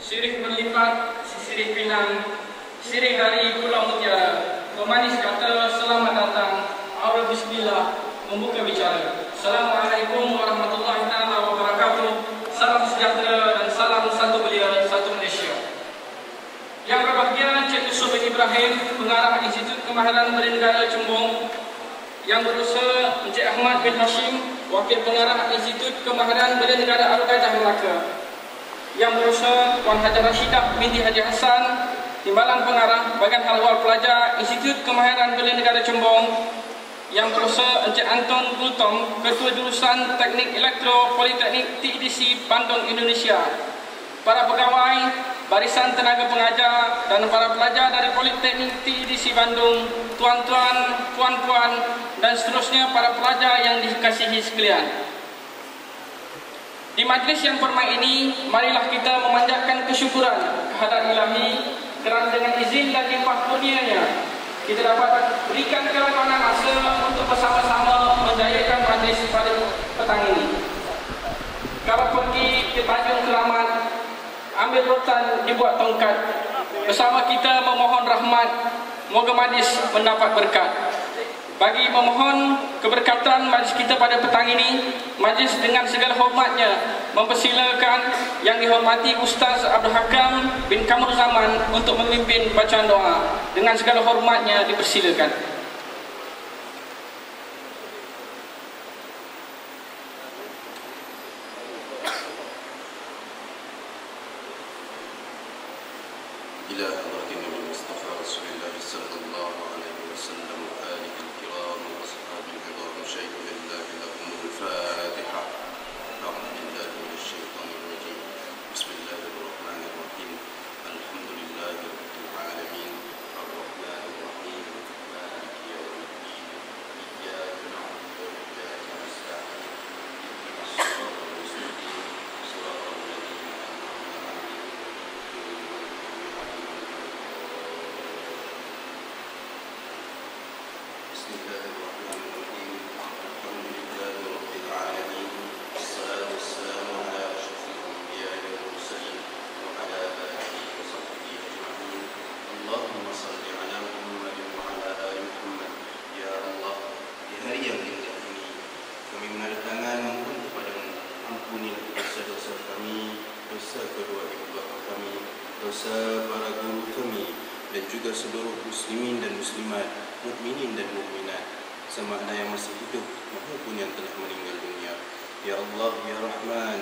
sirih berlipat, sirih Pinang, sirih dari Pulau Mutiara, pemanis kata selamat datang, aura bismillah, membuka bicara. Assalamualaikum warahmatullahi wabarakatuh. Salam sejahtera dan salam satu belia, satu Malaysia. Yang berbahagia Encik Yusuf bin Ibrahim, pengarah Institut Kemahiran Bernegara Chembong. Yang berusaha Encik Ahmad bin Hashim, wakil pengarah Institut Kemahiran Bernegara Al-Qaeda Melaka. Yang berusaha Puan Haji Rashidah binti Haji Hassan, timbalan pengarah Bahagian Halwal Pelajar Institut Kemahiran Bernegara Chembong. Yang berusaha Encik Anton Gultom, Ketua Jurusan Teknik Elektro Politeknik TEDC Bandung, Indonesia. Para pegawai, barisan tenaga pengajar dan para pelajar dari Politeknik TEDC Bandung, tuan-tuan, puan-puan dan seterusnya para pelajar yang dikasihi sekalian. Di majlis yang permai ini, marilah kita memanjatkan kesyukuran kehadrat Ilahi kerana dengan izin dan limpah kurnianya kita dapat berikan kelapangan masa untuk bersama-sama menjayakan majlis pada petang ini. Kalau pergi ke Tanjung Keramat, ambil rotan, dibuat tongkat. Bersama kita memohon rahmat, moga majlis mendapat berkat. Bagi memohon keberkatan majlis kita pada petang ini, majlis dengan segala hormatnya mempersilakan yang dihormati Ustaz Abdul Hakam bin Kamur Zaman untuk memimpin bacaan doa. Dengan segala hormatnya dipersilakan. dosa para guru kami dan juga seluruh muslimin dan muslimat, mukminin dan mukminat, semakna yang masih hidup maupun yang telah meninggal dunia. Ya Allah, Ya Rahman,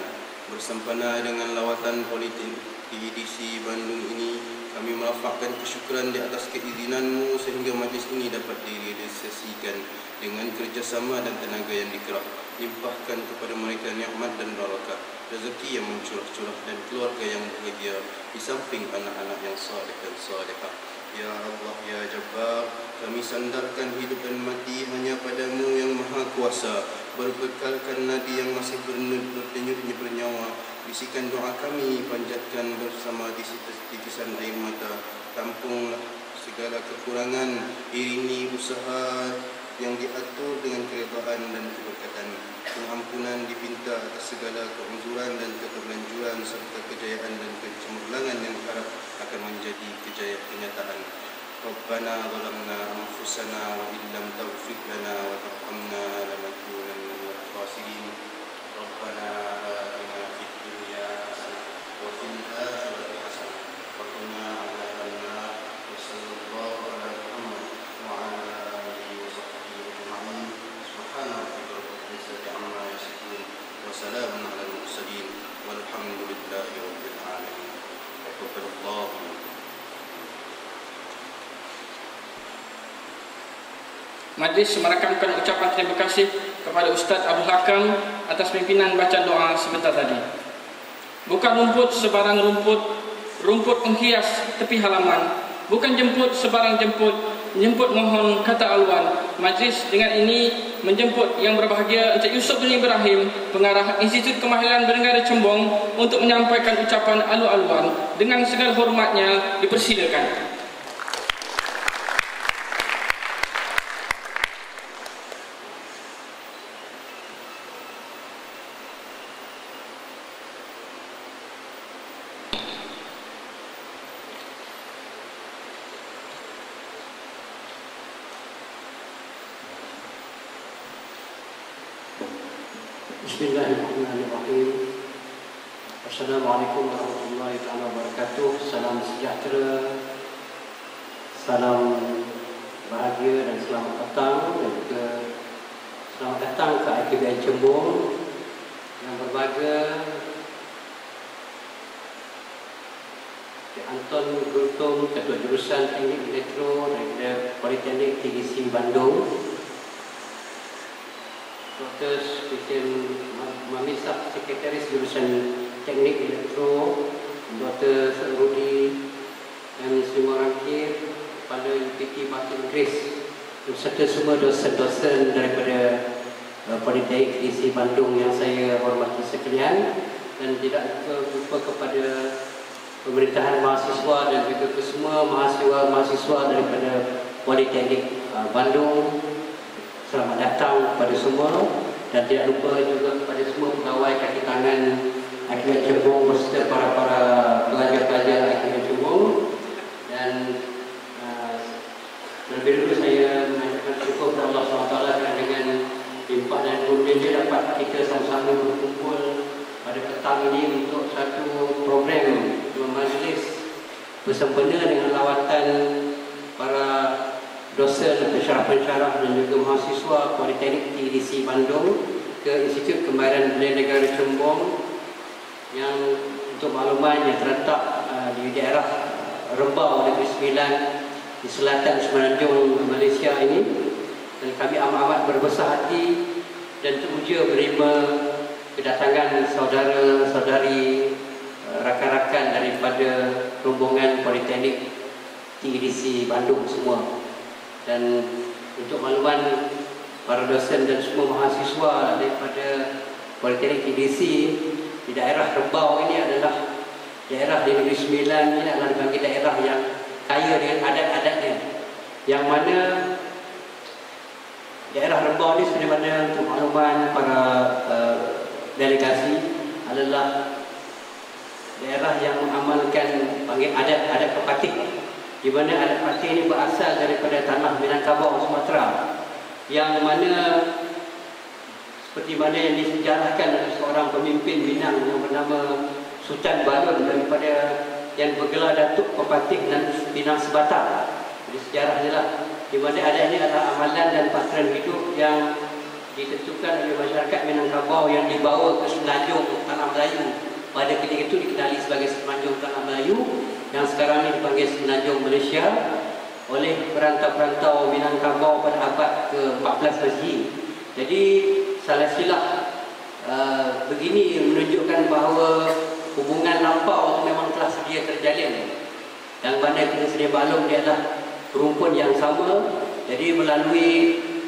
bersempena dengan lawatan politik TEDC Bandung ini, kami melafazkan kesyukuran di atas keizinan-Mu sehingga majlis ini dapat direalisasikan dengan kerjasama dan tenaga yang dikerah. Limpahkan kepada mereka nikmat dan barakah, rezeki yang mencurah-curah dan keluarga yang bahagia, di samping anak-anak yang saleh dan salehah. Ya Allah, Ya Jabbar, kami sandarkan hidup dan mati hanya padamu yang maha kuasa. Berbekalkan nadi yang masih berdenyut bernyawa, bisikan doa kami panjatkan bersama titisan air mata. Tampunglah segala kekurangan, iringi usaha yang diatur dengan keredaan dan keberkatan. Pengampunan dipinta atas segala keuzuran dan keterlanjuran serta kejayaan dan kecemerlangan yang harap akan menjadi kenyataan. Rabbana zalamna anfusana wa illam taghfir lana wa tarhamna lanakunanna minal khasirin. Rabbana atina fid dunya hasanah wa fil akhirati hasanah wa qina adzaban nar. Wa sallallahu ala Muhammad wa ala alihi wa sahbihi ajma'in. Subhana rabbika rabbil izzati amma yasifun wa salamun alal mursalin walhamdulillahi rabbil alamin. Taqabbalallahu. Majlis merakamkan ucapan terima kasih kepada Ustaz Abdul Hakam atas pimpinan baca doa sebentar tadi. Bukan rumput sebarang rumput, rumput penghias tepi halaman. Bukan jemput sebarang jemput, jemput mohon kata aluan. Majlis dengan ini menjemput yang berbahagia Encik Yusuf bin Ibrahim, pengarah Institut Kemahiran Bernegara Chembong, untuk menyampaikan ucapan alu-aluan. Dengan segala hormatnya dipersilakan. Bismillahirrahmanirrahim. Assalamualaikum warahmatullahi wabarakatuh. Salam sejahtera, salam bahagia dan selamat datang dan juga selamat datang ke IKBN Chembong yang berbahagia Anton Gultom, Ketua Jurusan Teknik Elektro daripada Politeknik TGC Bandung, Dr. Spesial Mamisah, Sekretaris Jurusan Teknik Elektro, Dr. Rudi dan semua rangkir pada UPT Bahasa Inggeris, serta semua dosen-dosen daripada Politeknik TGC Bandung yang saya hormati sekalian, dan tidak lupa kepada pemerintahan mahasiswa dan juga ke semua mahasiswa daripada Politeknik Bandung. Selamat datang kepada semua, dan tidak lupa juga kepada semua pegawai kaki tangan IKBN Chembong beserta para pelajar-pelajar IKBN Chembong. Dan lebih dulu saya mengucapkan syukur kepada Allah SWT kerana dengan limpah dan kurnia dapat kita sama-sama berkumpul pada petang ini untuk satu program majlis bersempena dengan lawatan para dosen, pensyarah-pensyarah dan juga mahasiswa Politeknik TGC Bandung ke Institut Kembaran Belia Negara Chembong yang untuk makluman yang terletak di daerah Rembau Negeri Sembilan di selatan Semenanjung Malaysia ini. Dan kami amat berbesar hati dan teruja menerima kedatangan saudara-saudari, rakan-rakan daripada rombongan Politeknik TGC Bandung semua. Dan untuk makluman para dosen dan semua mahasiswa daripada Politeknik TGC di daerah Rembau ini adalah daerah di Negeri Sembilan, ini adalah bagi daerah yang kaya dengan adat-adatnya, yang mana daerah Rembau ini sebagaimana untuk makluman para delegasi adalah daerah yang mengamalkan panggil adat-adat Kepatih, di mana adat Kepatih ini berasal daripada tanah Minangkabau, Sumatera, yang mana seperti mana yang disejarahkan oleh seorang pemimpin Minang yang bernama Sultan Balun daripada yang bergelar Datuk Kepatih dan Minang Sebatar. Jadi sejarahnya lah, di mana adat ini adalah amalan dan pattern hidup yang ditentukan oleh masyarakat Minangkabau yang dibawa ke Semenanjung Tanah Melayu. Pada ketika itu dikenali sebagai Semenanjung Tanah Melayu, yang sekarang ini dipanggil Semenanjung Malaysia, oleh perantau-perantau Minangkabau pada abad ke-14 Hijri. Jadi salah silap begini menunjukkan bahawa hubungan lampau itu memang telah sedia terjalin. Yang mana kita sedia maklum dia adalah rumpun yang sama. Jadi melalui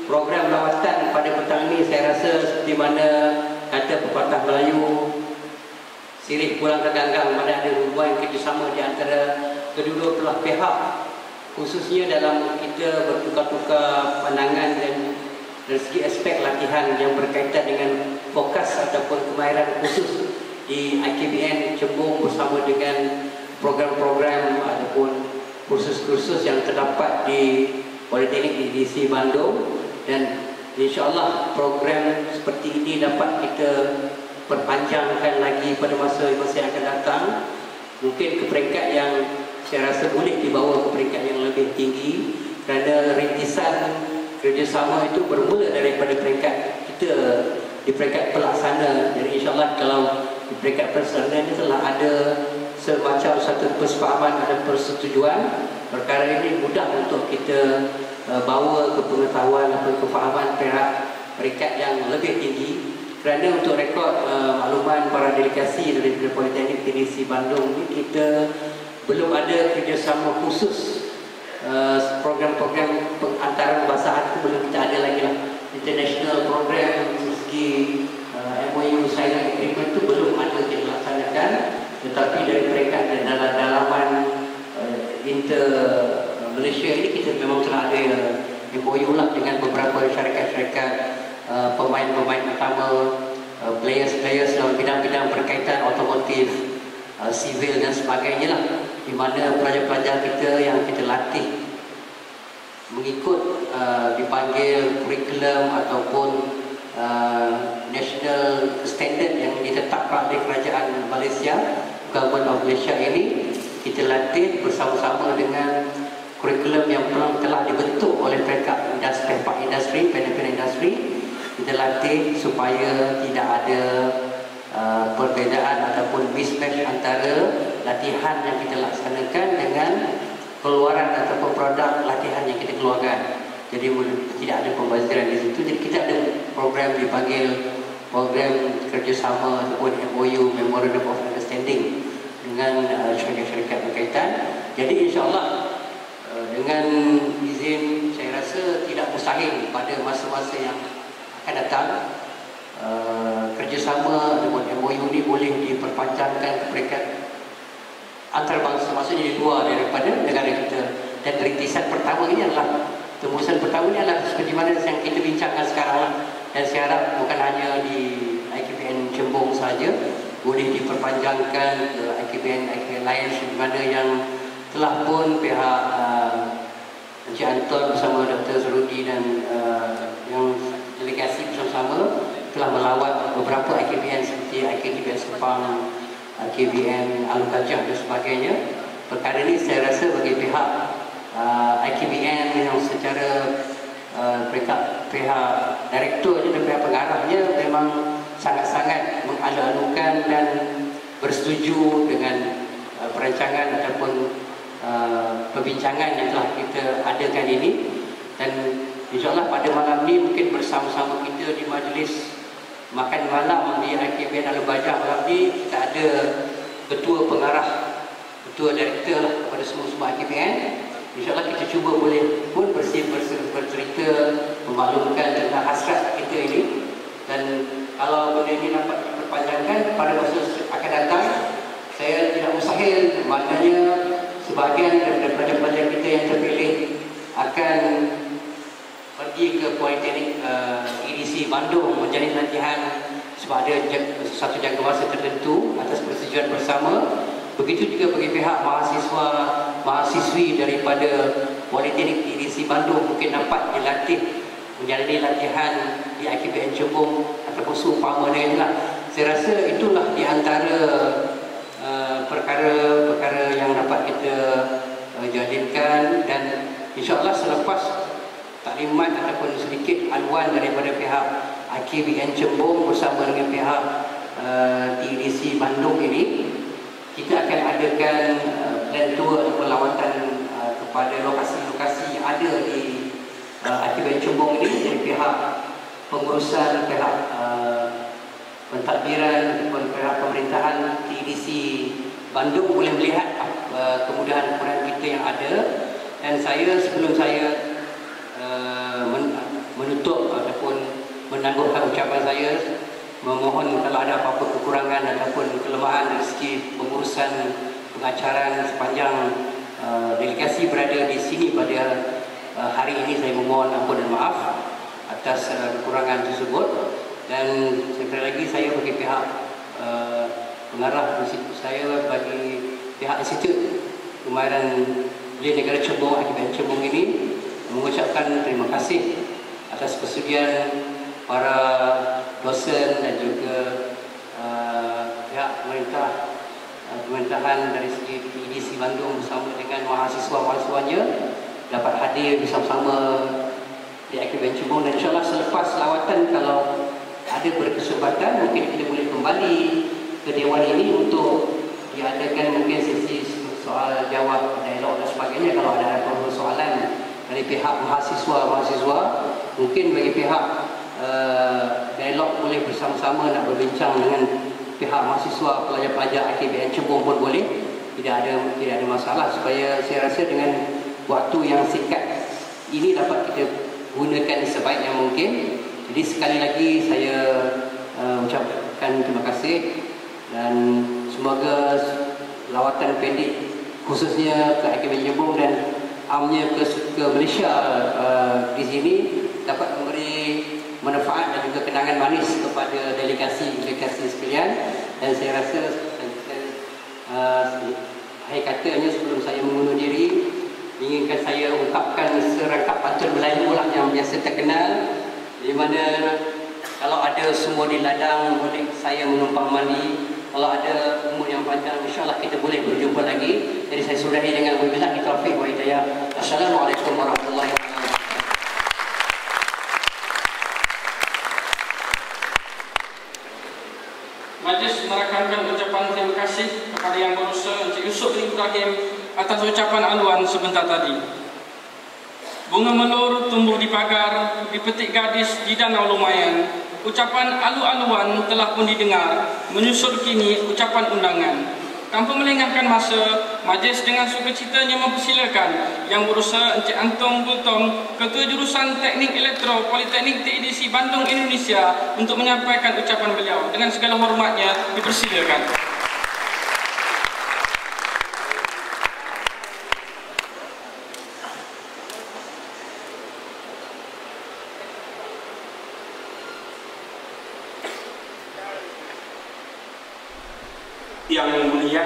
program lawatan pada petang ini, saya rasa seperti mana kata pepatah Melayu, sirih pulang ke ganggang, mana ada hubungan kerjasama di antara kedua belah pihak, khususnya dalam kita bertukar-tukar pandangan dan dari segi aspek latihan yang berkaitan dengan fokus ataupun kemahiran khusus di IKBN Chembong bersama dengan program-program ataupun kursus-kursus yang terdapat di Politeknik TGC Bandung. Dan insya-Allah program seperti ini dapat kita perpanjangkan lagi pada masa-masa yang akan datang, mungkin ke peringkat yang saya rasa boleh dibawa ke peringkat yang lebih tinggi, kerana rintisan kerjasama itu bermula daripada peringkat kita di peringkat pelaksana. Jadi insya-Allah kalau di peringkat pelaksana ini telah ada semacam satu persefahaman dan persetujuan, perkara ini mudah untuk kita bawa ke pengetahuan atau kefahaman peringkat yang lebih tinggi. Kerana untuk rekod makluman para delegasi dari Politeknik TGC Bandung ini, kita belum ada kerjasama khusus. Program-program pengantaran basahan itu belum kita ada lagi lah. International program segi MOU Silent Agreement itu belum ada kita laksanakan. Tetapi dari peringkat dan dalaman inter Malaysia ini, kita memang telah ada MOU lah dengan beberapa syarikat-syarikat, pemain-pemain utama, players-players dalam bidang-bidang berkaitan otomotif, sivil dan sebagainya lah, di mana pelajar-pelajar kita yang kita latih mengikut dipanggil kurikulum ataupun national standard yang ditetapkan oleh kerajaan Malaysia, Government of Malaysia ini, kita latih bersama-sama dengan kurikulum yang telah dibentuk oleh pihak industri, independent industri. Kita latih supaya tidak ada perbezaan ataupun mismatch antara latihan yang kita laksanakan dengan keluaran ataupun produk latihan yang kita keluarkan. Jadi tidak ada pembaziran di situ. Jadi kita ada program dipanggil program kerjasama ataupun MOU, Memorandum of Understanding, dengan syarikat-syarikat berkaitan. Jadi insya-Allah dengan izin, saya rasa tidak mustahil pada masa-masa yang akan datang kerjasama ataupun MOU ni boleh diperpanjangkan ke peringkat antarabangsa, maksudnya di luar daripada negara kita. Dan rintisan pertama ini adalah, tembusan pertama ini adalah seperti mana yang kita bincangkan sekarang lah. Dan saya harap bukan hanya di IKBN Chembong saja, boleh diperpanjangkan ke IKBN lain, di mana yang telah pun pihak Encik Anton bersama Dr. Zerudi dan yang delegasi bersama-sama telah melawat beberapa IKBN seperti IKBN Sepang, IKBN Alun Gajah dan sebagainya. Perkara ini saya rasa bagi pihak IKBN yang secara pihak direktur dan pihak pengarahnya memang sangat-sangat mengalu-alukan dan bersetuju dengan perancangan ataupun perbincangan yang telah kita adakan ini. Dan insyaAllah pada malam ni mungkin bersama-sama kita di majlis makan malam di IKBN Alun Gajah malam ni, kita ada ketua pengarah, ketua direktur lah kepada semua IKBN. InsyaAllah kita cuba boleh pun bercerita, memaklumkan tentang hasrat kita ini. Dan kalau benda ini dapat diperpanjangkan pada masa akan datang, saya tidak mustahil, maknanya sebahagian daripada pelajar kita yang terpilih akan pergi ke Politeknik EDC Bandung menjalani latihan sebab ada satu jangka masa tertentu atas persetujuan bersama. Begitu juga bagi pihak mahasiswi daripada Politeknik EDC Bandung mungkin dapat dilatih menjalani latihan di IKBN Chembong ataupun seumpama dengan lah. Saya rasa itulah di antara perkara-perkara yang dapat kita jalinkan. Dan insyaAllah selepas taklimat ataupun sedikit aluan daripada pihak IKBN Chembong bersama dengan pihak TEDC Bandung ini, kita akan adakan plan tour ataupun lawatan kepada lokasi-lokasi yang ada di IKBN Chembong ini dari pihak pengurusan, pihak pentadbiran ataupun pihak pemerintahan TEDC Bandung boleh melihat kemudahan-kemudahan kita yang ada. Dan saya sebelum saya menutup ataupun menangguhkan ucapan saya, memohon kalau ada apa-apa kekurangan ataupun kelemahan dari segi pengurusan pengacaran sepanjang delegasi berada di sini pada hari ini, saya memohon ampun dan maaf atas kekurangan tersebut. Dan sekali lagi saya bagi pihak pengarah saya, bagi pihak Institut Kemahiran Belia Negara Chembong, IKBN Chembong ini, mengucapkan terima kasih atas persetujuan para dosen dan juga pihak pemerintahan dari segi TEDC Bandung bersama dengan mahasiswa-mahasiswanya dapat hadir bersama-sama di IKBN Chembong. Dan insyaAllah selepas lawatan, kalau ada berkesempatan, mungkin kita boleh kembali ke Dewan ini untuk diadakan mungkin sesi soal jawab, dialog dan sebagainya. Kalau ada soalan dari pihak mahasiswa, mungkin bagi pihak dialog boleh bersama-sama nak berbincang dengan pihak mahasiswa, pelajar-pelajar IKBN Chembong pun boleh. Tidak ada masalah, supaya saya rasa dengan waktu yang singkat ini dapat kita gunakan sebaik yang mungkin. Jadi sekali lagi saya ucapkan terima kasih, dan semoga lawatan pendek khususnya ke IKBN Chembong dan amnya ke Malaysia di sini dapat memberi manfaat dan juga kenangan manis kepada delegasi sekalian. Dan saya rasa akhir katanya sebelum saya mengundur diri, inginkan saya ungkapkan serangkap pantun Melayu lah yang biasa terkenal, di mana Kalau ada semua di ladang, boleh saya menumpang mandi. Kalau ada umur yang panjang, insyaAllah kita boleh berjumpa lagi. Jadi saya sudahi dengan wabillahi taufiq wa hidayah. Assalamualaikum warahmatullahi wabarakatuh. Majlis merakamkan ucapan terima kasih kepada Yang Berusaha Encik Yusuf bin Ibrahim atas ucapan aluan sebentar tadi. Bunga melur tumbuh di pagar, dipetik gadis di danau lumayan. Ucapan alu-aluan telah pun didengar, menyusul kini ucapan undangan. Tanpa melengahkan masa, majlis dengan sukacitanya mempersilakan Yang Berusaha Encik Antong Bultong, Ketua Jurusan Teknik Elektro Politeknik TEDC Bandung Indonesia, untuk menyampaikan ucapan beliau. Dengan segala hormatnya, dipersilakan. Yang mulia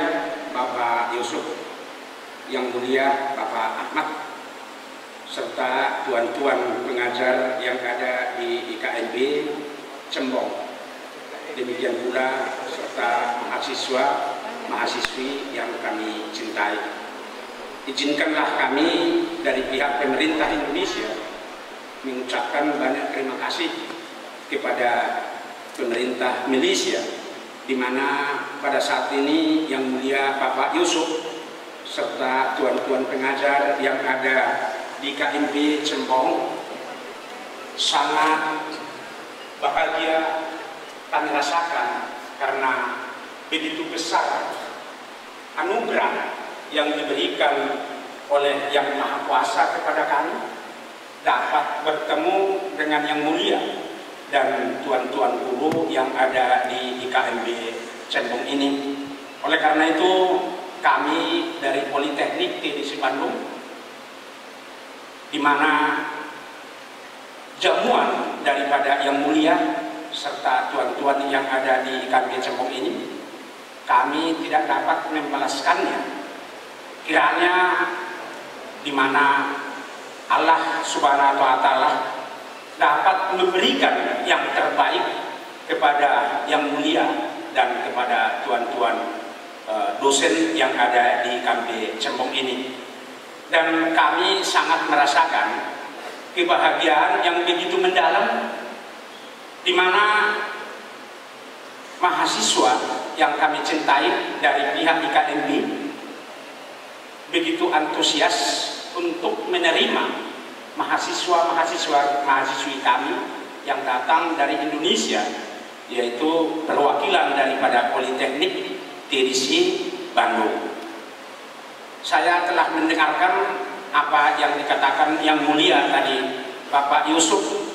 Bapak Yusuf, Yang mulia Bapak Ahmad, serta tuan-tuan pengajar yang ada di IKNB Cembong. Demikian pula serta mahasiswa, mahasiswi yang kami cintai. Izinkanlah kami dari pihak pemerintah Indonesia mengucapkan banyak terima kasih kepada pemerintah Malaysia, di mana pada saat ini Yang Mulia Bapak Yusuf serta tuan-tuan pengajar yang ada di KMP Cembong sangat bahagia kami rasakan karena begitu besar anugerah yang diberikan oleh Yang Maha Kuasa kepada kami, dapat bertemu dengan Yang Mulia dan tuan-tuan guru yang ada di IKNB Cembong ini. Oleh karena itu, kami dari Politeknik TEDC Bandung, di mana jamuan daripada Yang Mulia serta tuan-tuan yang ada di IKNB Cembong ini, kami tidak dapat membalaskannya. Kiranya di mana Allah Subhanahu wa Ta'ala dapat memberikan yang terbaik kepada Yang Mulia dan kepada tuan-tuan dosen yang ada di KMP Cembong ini. Dan kami sangat merasakan kebahagiaan yang begitu mendalam, di mana mahasiswa yang kami cintai dari pihak IKNB begitu antusias untuk menerima mahasiswa-mahasiswi kami yang datang dari Indonesia, yaitu perwakilan daripada Politeknik TEDC Bandung. Saya telah mendengarkan apa yang dikatakan Yang Mulia tadi, Bapak Yusuf.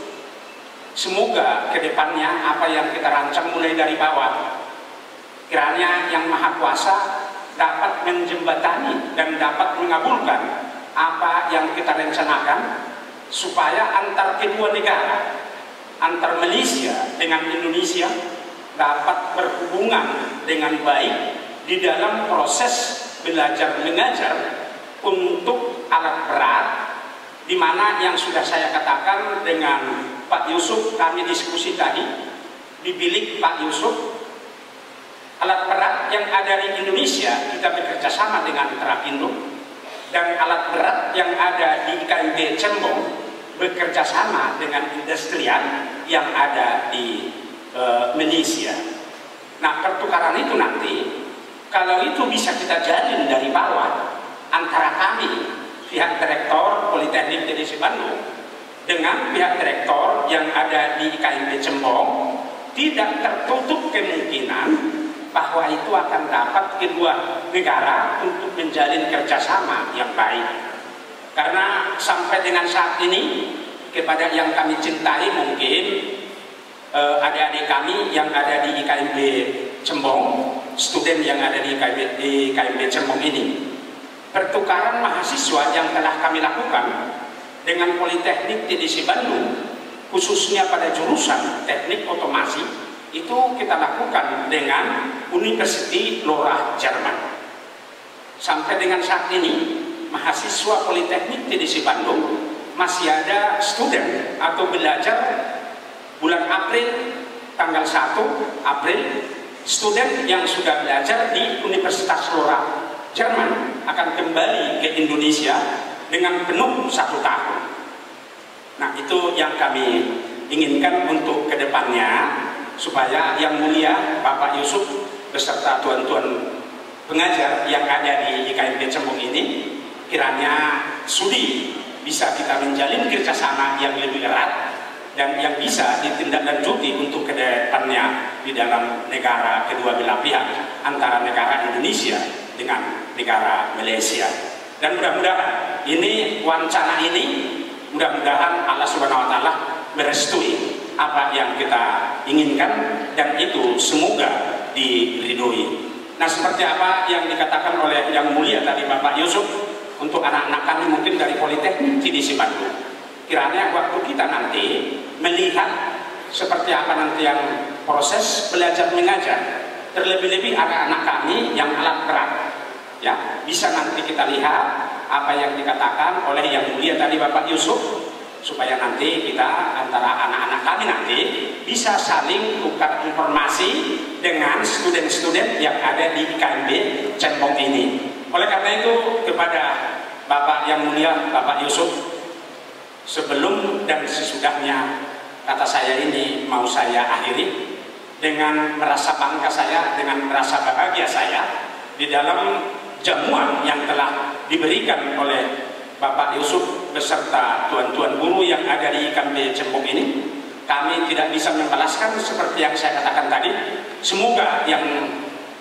Semoga ke depannya apa yang kita rancang mulai dari bawah, kiranya Yang Maha Kuasa dapat menjembatani dan dapat mengabulkan apa yang kita rencanakan, supaya antar kedua negara, antar Malaysia dengan Indonesia, dapat berhubungan dengan baik di dalam proses belajar mengajar untuk alat berat, di mana yang sudah saya katakan dengan Pak Yusuf, kami diskusi tadi di bilik Pak Yusuf, alat berat yang ada di Indonesia kita bekerja sama dengan Trapindo, dan alat berat yang ada di IKNB Cembong bekerja sama dengan industrian yang ada di Malaysia. Nah, pertukaran itu nanti, kalau itu bisa kita jalin dari bawah antara kami, pihak direktor Politeknik TEDC Bandung, dengan pihak direktor yang ada di IKNB Cembong, tidak tertutup kemungkinan bahwa itu akan dapat kedua negara untuk menjalin kerjasama yang baik. Karena sampai dengan saat ini, kepada yang kami cintai, mungkin adik-adik kami yang ada di IKNB Cembong, student yang ada di IKNB Cembong ini, pertukaran mahasiswa yang telah kami lakukan dengan Politeknik TEDC Bandung, khususnya pada jurusan teknik otomasi, itu kita lakukan dengan University Lora Jerman. Sampai dengan saat ini, mahasiswa Politeknik TEDC Bandung masih ada student atau belajar bulan April, tanggal 1 April, student yang sudah belajar di Universitas Lora, Jerman akan kembali ke Indonesia dengan penuh 1 tahun. Nah, itu yang kami inginkan untuk kedepannya, supaya Yang Mulia Bapak Yusuf beserta tuan-tuan pengajar yang ada di IKMB Cembong ini kiranya sudi bisa kita menjalin kerjasama yang lebih erat dan yang bisa ditindaklanjuti untuk kedepannya di dalam negara kedua belah pihak, antara negara Indonesia dengan negara Malaysia. Dan mudah-mudahan ini wacana ini, mudah-mudahan Allah Subhanahu wa Ta'ala merestui apa yang kita inginkan dan itu semoga diridhoi. Nah, seperti apa yang dikatakan oleh Yang Mulia tadi Bapak Yusuf, untuk anak-anak kami mungkin dari Politeknik TDC Bandung, kiranya waktu kita nanti melihat seperti apa nanti yang proses belajar mengajar, terlebih-lebih anak-anak kami yang alat berat, ya, bisa nanti kita lihat apa yang dikatakan oleh Yang Mulia tadi Bapak Yusuf, supaya nanti kita antara anak-anak kami nanti bisa saling tukar informasi dengan student-student yang ada di IKMB Cembong ini. Oleh karena itu, kepada Bapak Yang Mulia Bapak Yusuf, sebelum dan sesudahnya kata saya ini mau saya akhiri dengan merasa bangga saya, dengan merasa bahagia saya di dalam jamuan yang telah diberikan oleh Bapak Yusuf beserta tuan-tuan guru yang ada di IKMB Cembong ini. Kami tidak bisa membalaskan seperti yang saya katakan tadi. Semoga yang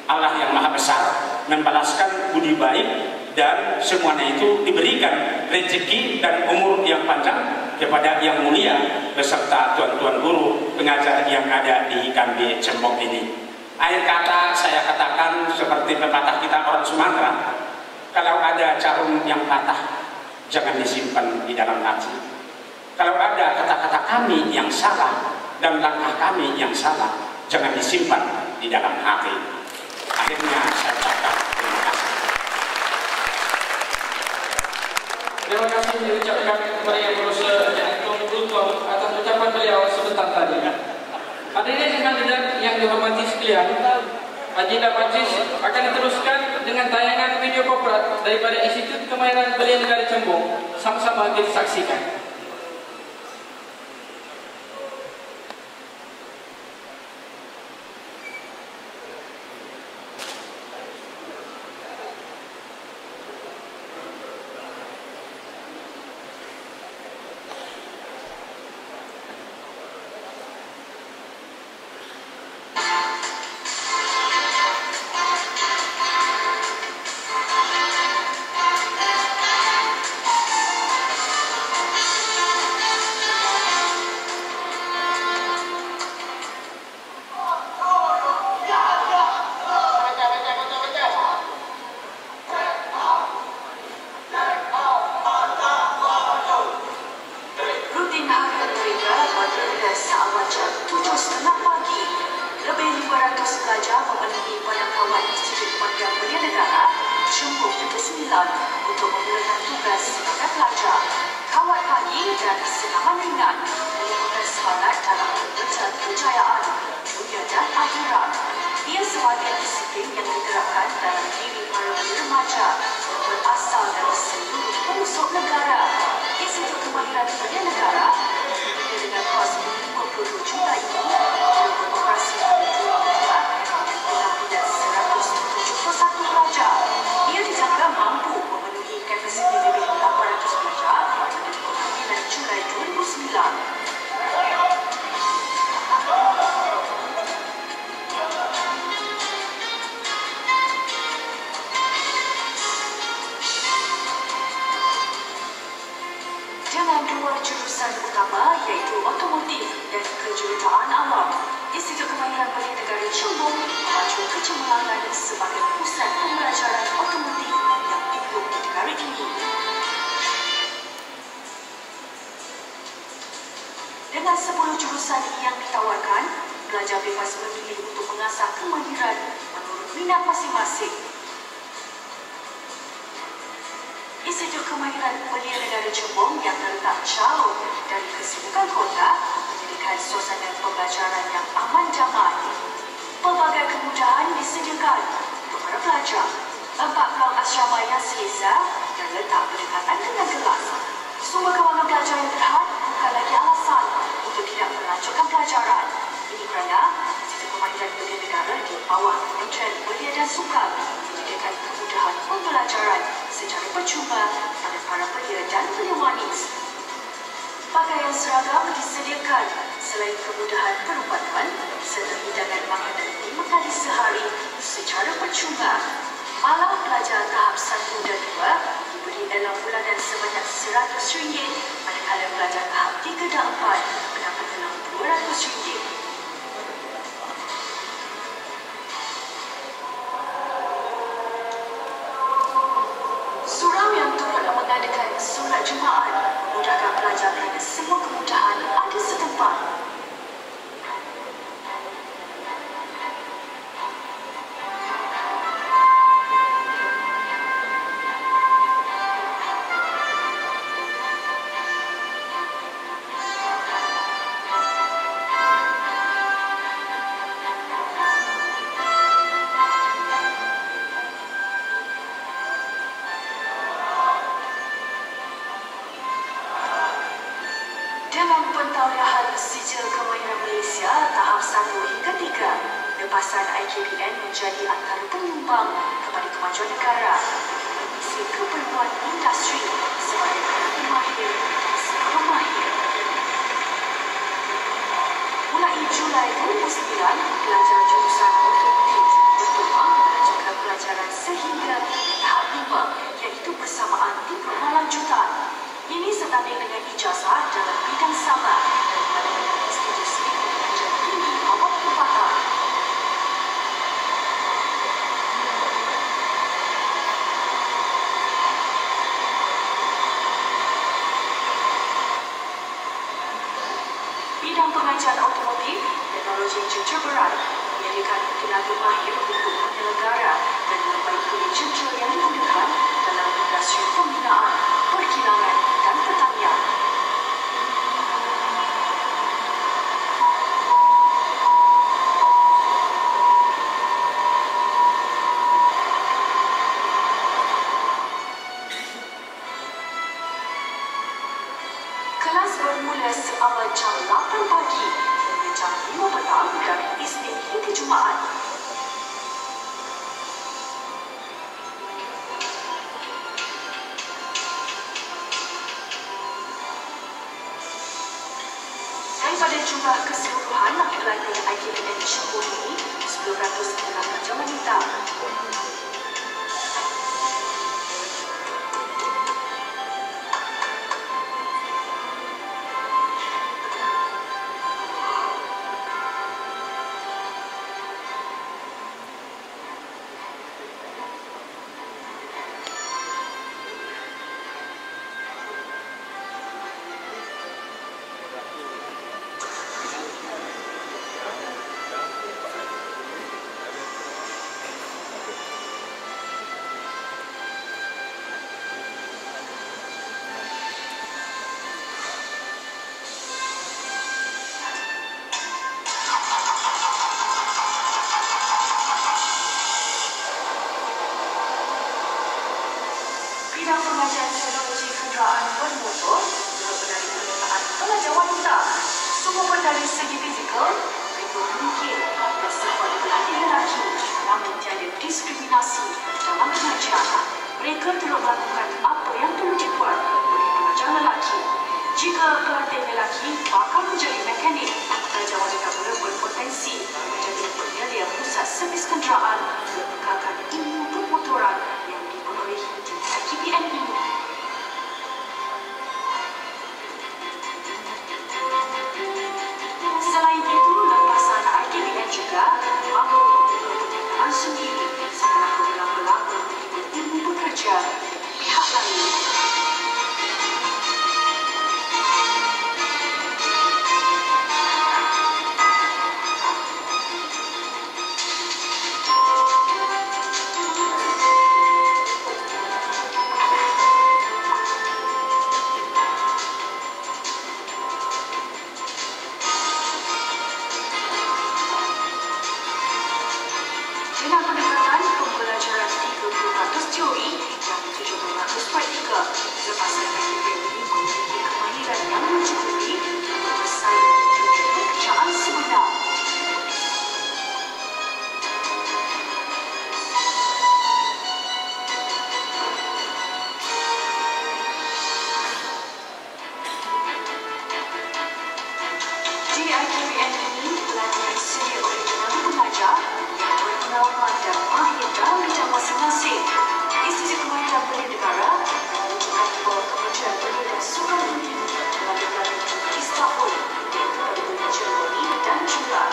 Allah yang Maha Besar membalaskan budi baik dan semuanya itu diberikan rezeki dan umur yang panjang kepada Yang Mulia beserta tuan-tuan guru pengajar yang ada di IKMB Cembong ini. Akhir kata saya katakan seperti pepatah kita orang Sumatera, kalau ada jarum yang patah, jangan disimpan di dalam hati. Kalau ada kata-kata kami yang salah dan langkah kami yang salah, jangan disimpan di dalam hati. Akhirnya saya ucapkan terima kasih. Terima kasih diucapkan kepada Yang Berusaha yang Tuan atas ucapan beliau sebentar tadi. Hadirin kandidat yang dihormati sekalian, agenda majlis akan diteruskan dengan tayangan video koprat daripada Institut Kemahiran Belia Negara Cembong. Sama-sama kita saksikan. Untuk memulakan tugas sebagai pelajar, kawat pagi dan senaman ringan menimbulkan semangat dalam membaca kejayaan dunia dan akhirat. Ia sebagai disiplin yang diterapkan dalam diri para remaja berasal dari seluruh pelosok negara. Institut Kemahiran Belia Negara dengan kos 52 juta ini beroperasi pada 2002 dengan 171 pelajar. Ia dijangka mampu memenuhi kapasiti lebih 800 pelajar pada 9 Julai 2009. Dengan dua jurusan utama iaitu otomotif dan kejuruteraan alam, Institut Kemahiran Belia Negara Cembong memacu kecemerlangan sebagai pusat pembelajaran otomotif yang hidup di negara ini. Dengan 10 jurusan yang ditawarkan, pelajar bebas memilih untuk mengasah kemahiran menurut minat masing-masing. Institut Kemahiran Belia Negara Cembong yang terletak jauh dari kesibukan kota menjadikan suasana pembelajaran yang aman damai. Pelbagai kemudahan disediakan untuk para pelajar. 4 pelang asrama yang selesa dan letak berdekatan dengan kelas. Sumber kewangan pelajar yang terhad bukan lagi alasan untuk tidak melanjutkan pelajaran. Ini kerana Sistem Pemerintahan Belia Negara di bawah Kementerian Belia dan Sukan menyediakan kemudahan pembelajaran secara percuma kepada para belia dan belia wanis. Pakaian seragam disediakan selain kemudahan perubatan serta hidangan makanan 5 kali sehari secara percuma. Malah pelajar tahap 1 dan 2 diberi dalam bulanan sebanyak RM100, manakala pelajar tahap 3 dan 4 mendapat dalam RM200. Surau yang turut mengadakan solat Jumaat memudahkan pelajar kerana semua kemudahan ada setempat. Dalam pentauliahan sijil kemahiran Malaysia tahap 1 hingga 3, lepasan IKBN menjadi antara penyumbang kepada kemajuan negara bagi mengisi keperluan industri sebagai pihak mahir dan sekolah mahir. Mulai Julai 2009, pelajar jurusan otomotif berpeluang melanjutkan pelajaran sehingga tahap 5 iaitu persamaan diploma lanjutan. Ini setanding dengan ijazah dalam bidang sama dan pada institusi pengajian tinggi awam tempatan. Bidang pengajian otomotif, teknologi jejak berat, menyediakan tenaga mahir untuk penyelenggara dan membaik kulit jejak yang digunakan dalam industri pembinaan, perkilangan dan pertanian. Kelas bermula seawal jam 8 pagi hingga jam 5 petang dari Isnin hingga Jumaat. Daripada jumlah keseluruhan laki-laki IKBN Johor ini, 900 adalah pelajar wanita. Bidang pengajian teknologi kenderaan bermotor turut dari penyertaan pelajar wanita. Semua dari segi fizikal, mereka mungkin dan sempat berlatih lelaki, namun tiada diskriminasi dalam pengajian. Mereka turut melakukan apa yang perlu dibuat bagi pelajar lelaki. Jika pelatih lelaki bakal menjadi mekanik, pelajar wanita pula berpotensi menjadi penyedia pusat servis kenderaan dan membekalkan ilmu permotoran yang diperolehi di IKBN ini. Selain itu, lepasan IKBN juga mampu membuka perniagaan sendiri setelah berulang-ulang menghibur ilmu bekerja dengan pihak lain. teori yang dituju berbagus praktikal. Lepaskan aktiviti ini memiliki kemahiran yang mencukupi untuk bersaing di dunia pekerjaan sebenar. Di IKBN ini, pelatihan disediakan oleh tenaga pengajar yang berpengalaman dan mahir dalam bidang masing-masing. Institusi Kemahiran Belia Negara menunjukkan bahawa Kementerian Belia dan Sukan Budi melalui pelatihan Istanbul iaitu pada bulan Januari dan Julai.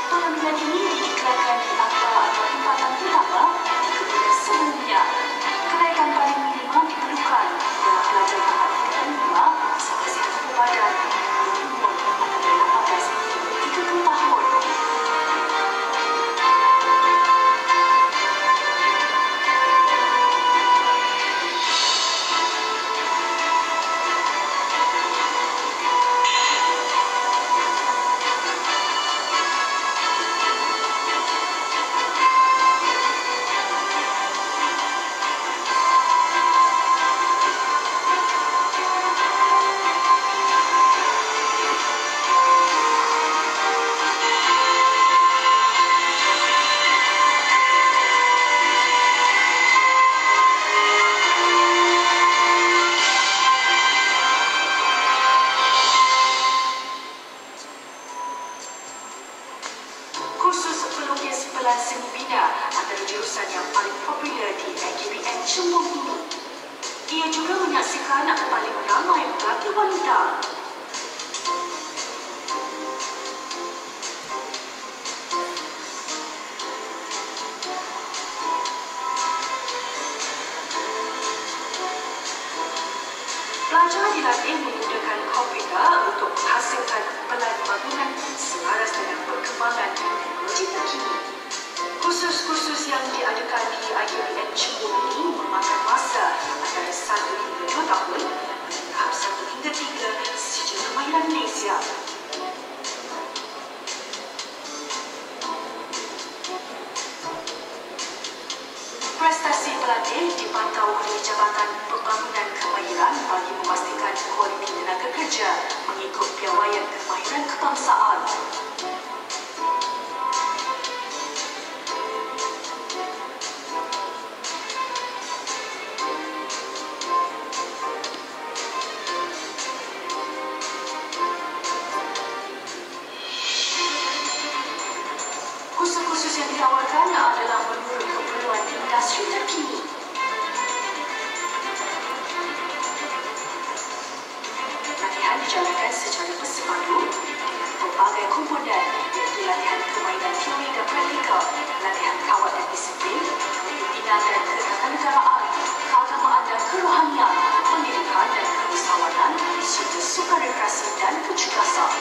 Pengambilan ini diiklankan di antara tempatan pertama kemudian sebelumnya. Kenaikan paling minimum diperlukan dalam pelajar tahap 5 sampai 1 badan umur antara 18 hingga 30 tahun. Kursus pelukis pelan seni bina antara jurusan yang paling popular di IKBN Chembung ini. Ia juga menyaksikan paling ramai pelaki wanita. Pelajar dilatih menggunakan komputer untuk menghasilkan pelan bangunan selaras dengan perkembangan teknologi terkini. Kursus-kursus yang diadakan di IKBN Chembung ini memakan masa antara 1 hingga 2 tahun dan tahap 1 hingga 3 sijil kemahiran Malaysia. Prestasi pelatih dipantau oleh Jabatan Pembangunan Kemahiran bagi memastikan kualiti tenaga kerja mengikut piawaian kemahiran kebangsaan. Kursus-kursus yang ditawarkan adalah menurut keperluan industri terkini. Latihan dijalankan secara bersepadu dengan pelbagai komponen iaitu latihan kemahiran teori dan praktikal, latihan kawat dan disiplin, kepimpinan dan ketatanegaraan, keagamaan dan kerohanian, pendidikan dan keusahawanan, serta sukarekreasi dan kecerdasan.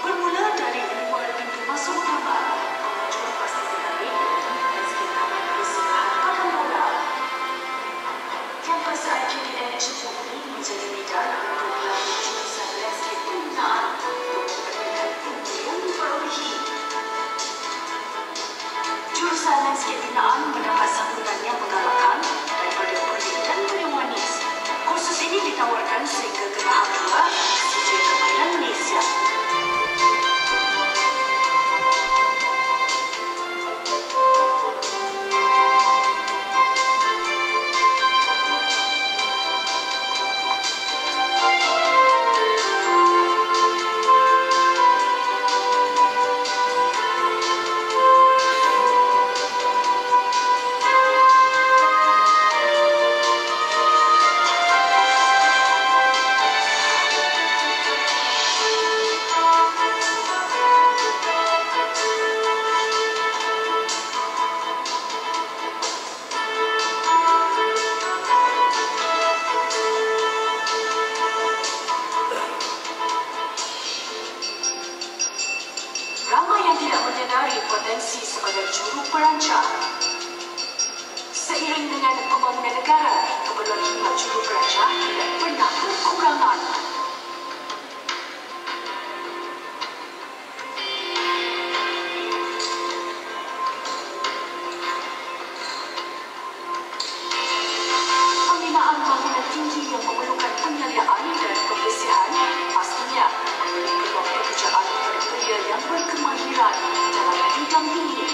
Bermula dari 5 pintu masuk utama, pengunjung pasti menarik dan dengan pembangunan negara, keperluan khidmat jurupelajar tidak pernah berkurangan. Pembinaan bangunan tinggi yang memerlukan penyaliaan dan pembersihan pastinya memberi peluang pekerjaan kepada pria yang berkemahiran dalam bidang ini.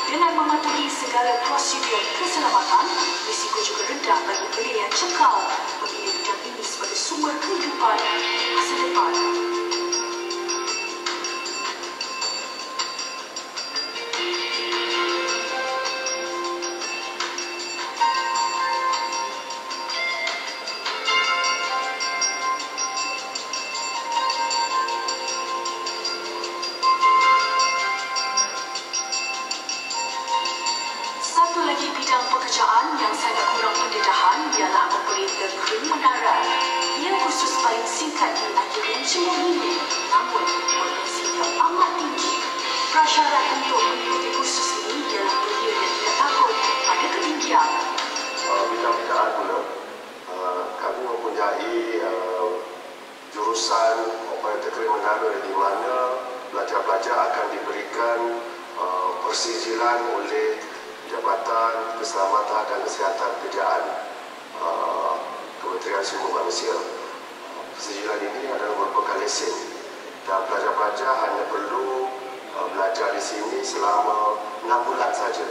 Dengan mematuhi segala prosedur keselamatan, risiko juga rendah bagi pria yang cekal memilih bidang ini sebagai sumber kehidupan masa depan. Satu lagi bidang pekerjaan yang sangat kurang pendedahan ialah operator kren menara. Ia kursus paling singkat di IKBN Johor ini, namun potensinya amat tinggi. Prasyarat untuk mengikuti kursus ini ialah pria yang tidak takut pada ketinggian. Bidang-bidang pula, kami mempunyai jurusan operator kren menara di mana pelajar-pelajar akan diberikan persijilan oleh Jabatan Keselamatan dan Kesihatan Pekerjaan Kementerian Sumber Manusia. Persijilan ini adalah merupakan lesen dan pelajar-pelajar hanya perlu belajar di sini selama 6 bulan saja.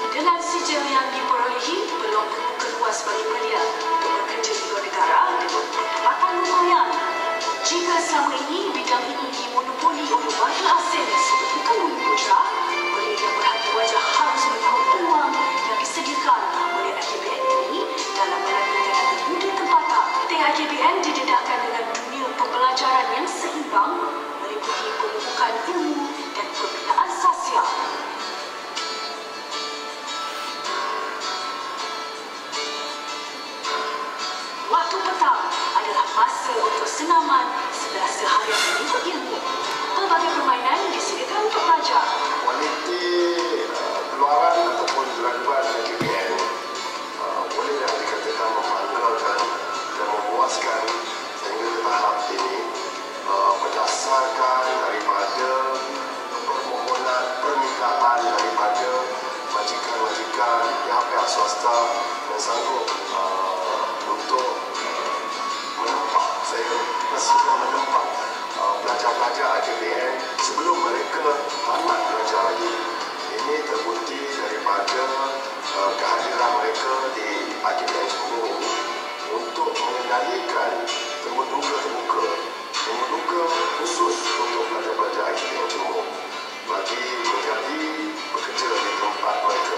Dengan sijil yang diperolehi, peluang terbuka luas bagi belia untuk bekerja di luar negara dengan pendapatan lumayan. Jika selama ini bidang ini dimonopoli oleh warga asing seperti Kemudi Putra, belia yang berhati wajah harus menanggung peluang yang disediakan oleh IKBN ini dalam melalui tenaga muda tempatan. IKBN didedahkan dengan dunia pembelajaran yang seimbang meliputi pemupukan ilmu dan pembinaan sosial. Waktu petang adalah masa untuk senaman setelah seharian menuntut ilmu. Pelbagai permainan disediakan untuk pelajar. Kualiti keluaran ataupun graduan IKBN bolehlah dikatakan membanggakan dan memuaskan sehingga ke tahap ini berdasarkan daripada permohonan permintaan daripada majikan-majikan pihak-pihak swasta yang sanggup untuk menempat, saya sudah menempat pelajar-pelajar IKBN sebelum mereka tamat belajar lagi. Ini terbukti daripada kehadiran mereka di IKBN Johor ini untuk mengendalikan temu-duga terbuka, temu-duga khusus untuk pelajar-pelajar IKBN Johor bagi menjadi bekerja di tempat mereka.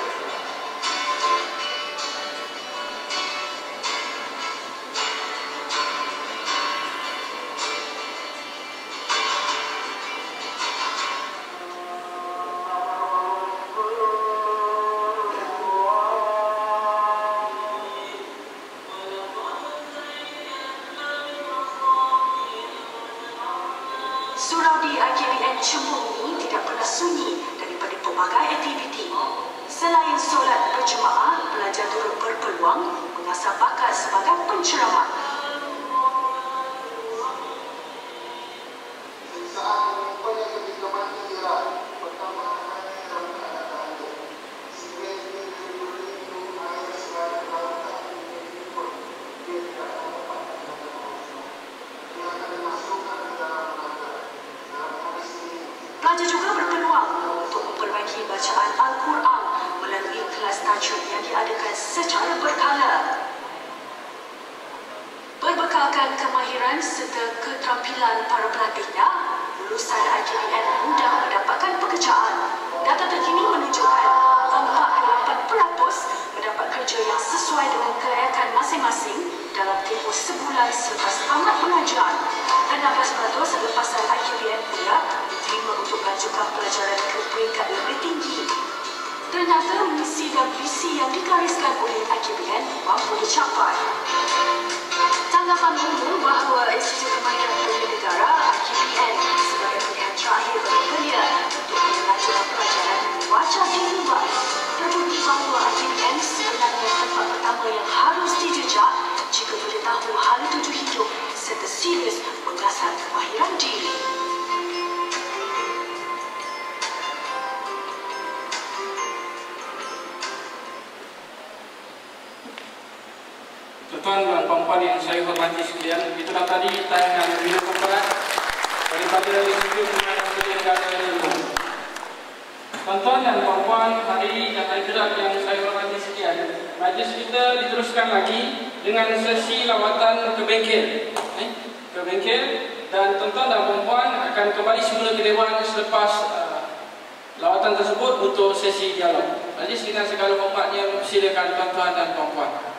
Surau di IKBN Johor ini tidak pernah sunyi daripada pelbagai aktiviti. Selain solat berjemaah, pelajar turut berpeluang mengasah bakat sebagai penceramah. Pelajar juga berpeluang untuk memperbaiki bacaan Al-Quran melalui kelas tajwid yang diadakan secara berkala. Berbekalkan kemahiran serta keterampilan para pelatihnya, lulusan IKBN mudah mendapatkan pekerjaan. Data terkini menunjukkan 48% mendapat kerja yang sesuai dengan kelayakan masing-masing dalam tempoh sebulan selepas tamat pengajian. 16% lepasan IKBN pula diterima untuk melanjutkan pelajaran ke peringkat lebih tinggi. Ternyata misi dan visi yang digariskan oleh IKBN mampu dicapai. Tanggapan umum bahawa Institut Kemahiran Belia Negara IKPN sebagai pilihan terakhir bagi belia untuk melanjutkan pelajaran membaca di rumah. Berbunyi bahawa IKPN sebenarnya tempat pertama yang harus dijejak jika boleh tahu hal tuju hidup serta serius mengasah kemahiran diri. Tuan dan puan-puan yang saya hormati sekalian, itulah tadi tayangan video pemberat daripada Institut Kemahiran Belia Negara Selangor. Tuan-tuan dan puan-puan, hari dan hadirat yang saya hormati sekalian, majlis kita diteruskan lagi dengan sesi lawatan ke bengkel. Ke bengkel, dan tuan-tuan dan puan-puan akan kembali semula ke Dewan selepas lawatan tersebut untuk sesi dialog. Majlis dengan segala hormatnya, silakan tuan-tuan dan puan-puan.